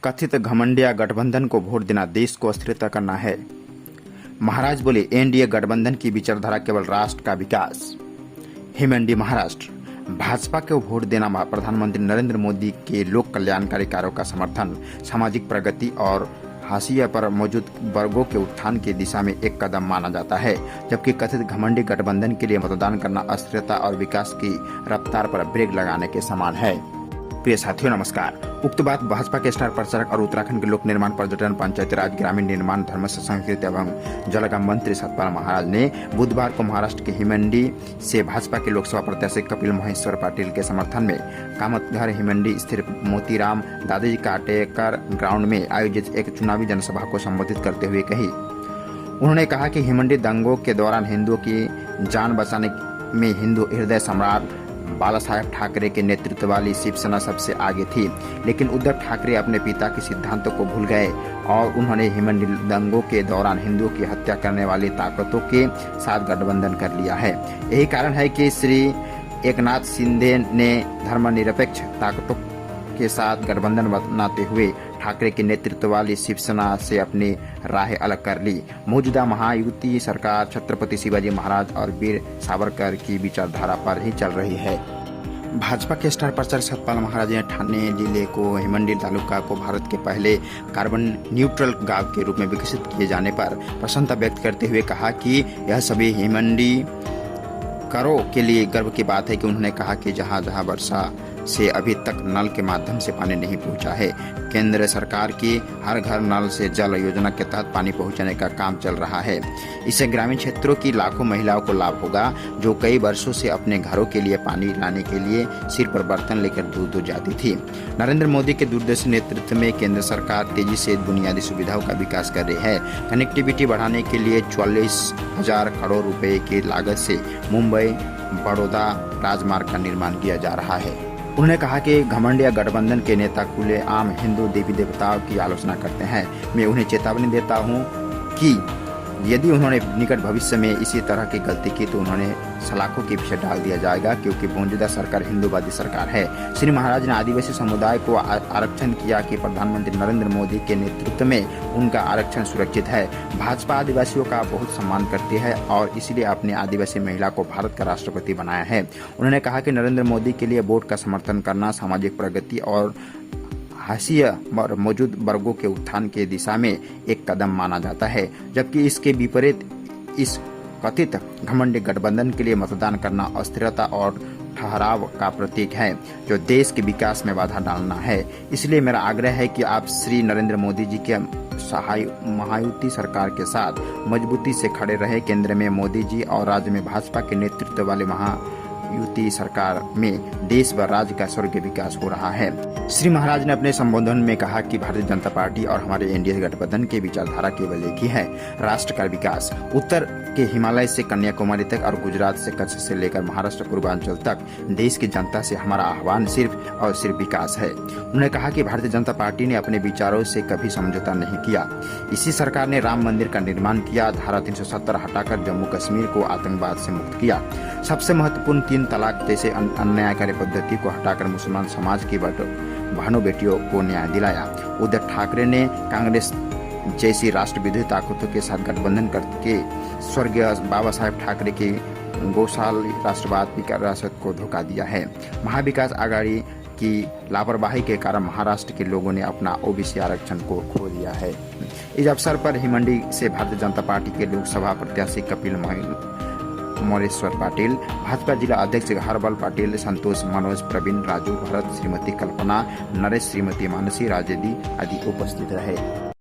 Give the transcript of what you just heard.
कथित घमंडिया गठबंधन को वोट देना देश को अस्थिरता करना है। महाराज बोले, एनडीए गठबंधन की विचारधारा केवल राष्ट्र का विकास। हिमंडी महाराष्ट्र। भाजपा को वोट देना प्रधानमंत्री नरेंद्र मोदी के लोक कल्याणकारी कार्यों का समर्थन, सामाजिक प्रगति और हाशिए पर मौजूद वर्गों के उत्थान की दिशा में एक कदम माना जाता है, जबकि कथित घमंडी गठबंधन के लिए मतदान करना अस्थिरता और विकास की रफ्तार पर ब्रेक लगाने के समान है। प्रिय साथियों, नमस्कार। उक्त बात भाजपा के स्टार प्रचारक और उत्तराखंड के लोक निर्माण, पर्यटन, पंचायती राज, ग्रामीण निर्माण, धर्म संस्कृति एवं जलगम मंत्री सतपाल महाराज ने बुधवार को महाराष्ट्र के हिमंडी से भाजपा के लोकसभा प्रत्याशी कपिल महेश्वर पाटिल के समर्थन में कामतघर हिमंडी स्थित मोतीराम दादाजी काटेकर ग्राउंड में आयोजित एक चुनावी जनसभा को संबोधित करते हुए कही। उन्होंने कहा कि हिमंडी दंगों के दौरान हिंदुओं की जान बचाने में हिंदू हृदय सम्राट बालासाहेब ठाकरे के नेतृत्व वाली शिवसेना सबसे आगे थी, लेकिन उद्धव ठाकरे अपने पिता के सिद्धांतों को भूल गए और उन्होंने हिमंडी दंगों के दौरान हिंदुओं की हत्या करने वाली ताकतों के साथ गठबंधन कर लिया है। यही कारण है कि श्री एकनाथ शिंदे ने धर्मनिरपेक्ष ताकतों के साथ गठबंधन बनाते हुए ठाकरे के नेतृत्व वाली शिवसेना से अपनी राहें अलग कर ली। मौजूदा महायुति सरकार छत्रपति शिवाजी महाराज और वीर सावरकर की विचारधारा पर ही चल रही है। भाजपा के स्टार प्रचारक सतपाल महाराज ने ठाणे जिले को हिमंडी तालुका को भारत के पहले कार्बन न्यूट्रल गांव के रूप में विकसित किए जाने पर प्रसन्नता व्यक्त करते हुए कहा कि यह सभी हिमंडी करों के लिए गर्व की बात है कि उन्होंने कहा कि जहां जहां वर्षा से अभी तक नल के माध्यम से पानी नहीं पहुंचा है, केंद्र सरकार की हर घर नल से जल योजना के तहत पानी पहुंचाने का काम चल रहा है। इससे ग्रामीण क्षेत्रों की लाखों महिलाओं को लाभ होगा, जो कई वर्षों से अपने घरों के लिए पानी लाने के लिए सिर पर बर्तन लेकर दूर दूर जाती थी। नरेंद्र मोदी के दूरदर्शी नेतृत्व में केंद्र सरकार तेजी से बुनियादी सुविधाओं का विकास कर रही है। कनेक्टिविटी बढ़ाने के लिए 44,000 करोड़ रुपए की लागत से मुंबई बड़ौदा राजमार्ग का निर्माण किया जा रहा है। उन्होंने कहा कि घमंडिया गठबंधन के नेता खुलेआम हिंदू देवी देवताओं की आलोचना करते हैं। मैं उन्हें चेतावनी देता हूं कि यदि उन्होंने निकट भविष्य में इसी तरह की गलती की तो उन्होंने सलाखों के पीछे डाल दिया जाएगा, क्योंकि मौजूदा सरकार हिंदूवादी सरकार है। श्री महाराज ने आदिवासी समुदाय को आरक्षण किया कि प्रधानमंत्री नरेंद्र मोदी के नेतृत्व में उनका आरक्षण सुरक्षित है। भाजपा आदिवासियों का बहुत सम्मान करती है और इसलिए अपने आदिवासी महिला को भारत का राष्ट्रपति बनाया है। उन्होंने कहा कि नरेंद्र मोदी के लिए वोट का समर्थन करना सामाजिक प्रगति और हाशिए पर मौजूद वर्गों के उत्थान की दिशा में एक कदम माना जाता है, जबकि इसके विपरीत इस कथित घमंडी गठबंधन के लिए मतदान करना अस्थिरता और ठहराव का प्रतीक है, जो देश के विकास में बाधा डालना है। इसलिए मेरा आग्रह है कि आप श्री नरेंद्र मोदी जी के महायुति सरकार के साथ मजबूती से खड़े रहे। केंद्र में मोदी जी और राज्य में भाजपा के नेतृत्व वाले महायुति सरकार में देश व राज्य का स्वर्गीय विकास हो रहा है। श्री महाराज ने अपने संबोधन में कहा कि भारतीय जनता पार्टी और हमारे एनडीए गठबंधन की विचारधारा केवल एक ही है, राष्ट्र का विकास। उत्तर के हिमालय से कन्याकुमारी तक और गुजरात से कच्छ से लेकर महाराष्ट्र पूर्वांचल तक देश की जनता से हमारा आह्वान सिर्फ और सिर्फ विकास है। उन्होंने कहा कि भारतीय जनता पार्टी ने अपने विचारों से कभी समझौता नहीं किया। इसी सरकार ने राम मंदिर का निर्माण किया, धारा 370 हटाकर जम्मू कश्मीर को आतंकवाद से मुक्त किया, सबसे महत्वपूर्ण 3 तलाक जैसे अन्यायकारी पद्धति को हटाकर मुसलमान समाज की बहनों बेटियों को न्याय दिलाया। उद्धव ठाकरे ने कांग्रेस जैसी राष्ट्र विरोधी ताकतों के साथ गठबंधन करके स्वर्गीय बाबा साहेब ठाकरे की गौशाल राष्ट्रवाद विरासत को धोखा दिया है। महाविकास आघाड़ी की लापरवाही के कारण महाराष्ट्र के लोगों ने अपना ओबीसी आरक्षण को खो दिया है। इस अवसर पर हिमंडी से भारतीय जनता पार्टी के लोकसभा प्रत्याशी कपिल महेश्वर पाटिल, भाजपा जिला अध्यक्ष हरबल पाटिल, संतोष, मनोज, प्रवीण, राजू, भरत, श्रीमती कल्पना, नरेश, श्रीमती मानसी, राजेदी आदि उपस्थित रहे।